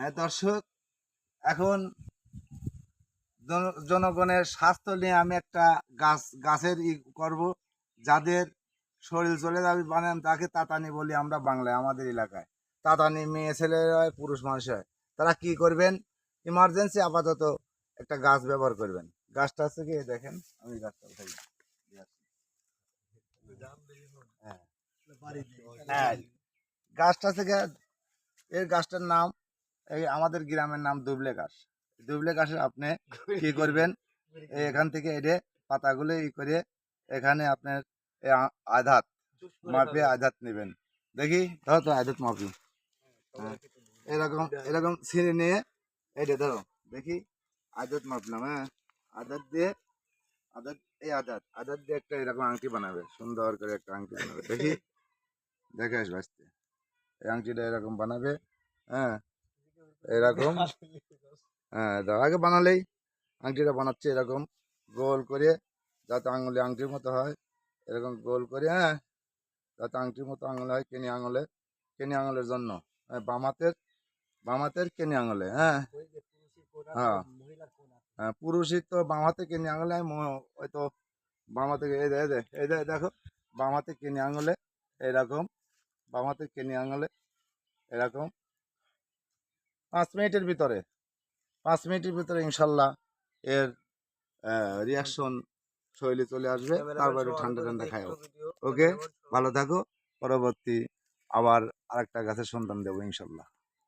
হ্যাঁ দর্শক, এখন জনগণের স্বাস্থ্য নিয়ে আমি একটা গাছের করব। যাদের শরীর চলে যাবে বানান তাকে তাতানি বলি আমরা বাংলায়, আমাদের এলাকায় তাতানি মেয়ে ছেলে হয়, পুরুষ মানুষ হয়। তারা কি করবেন, ইমার্জেন্সি আপাতত একটা গাছ ব্যবহার করবেন। গাছটা হচ্ছে কি, দেখেন আমি গাছটা উঠাই দিয়ে আসি। হ্যাঁ হ্যাঁ, গাছটা থেকে, এর গাছটার নাম, এই আমাদের গ্রামের নাম দুবলে ঘাস। দুবলে ঘাসে আপনি কি করবেন, এখান থেকে এড়ে পাতাগুলো করে এখানে আপনার আধাত মাপে আধাত নেবেন। দেখি ধরো তো আধাত মাপি। হ্যাঁ, এরকম এরকম ছিঁড়ে নিয়ে এটা ধরো, দেখি আধাত মাপলাম। হ্যাঁ, আধাত দিয়ে আধাত, এই আধাত আধাত দিয়ে একটা এরকম আংটি বানাবে, সুন্দর করে একটা আংটি বানাবে। দেখি, দেখে আসবে আসতে, এই আংটিটা এরকম বানাবে। হ্যাঁ, এরকম। হ্যাঁ, আগে বানালেই আংটিটা বানাচ্ছে এরকম গোল করে, যাতে আঙুলে আংটির মতো হয়। এরকম গোল করে, হ্যাঁ, যাতে আংটির মতো আঙুল হয়। কেনি আঙুলে, কেনি আঙুলের জন্য, হ্যাঁ, বামাতের কেনি আঙুলে। হ্যাঁ হ্যাঁ হ্যাঁ, পুরুষই তো বামাতে কেনি আঙুলে, ওই তো বামাতে, এই দেখো, বামাতে কেনি আঙুলে এরকম, বামাতে কেনি আঙুলে এরকম 5 মিনিটের ভিতরে, 5 মিনিটের ভিতরে ইনশাল্লাহ এর রিয়াকশন শৈলী চলে আসবে। তারপর একটু ঠান্ডা ঠান্ডা খাও। ওকে, ভালো থাকো। পরবর্তী আবার আরেকটা গাছের সন্ধান দেবো ইনশাল্লাহ।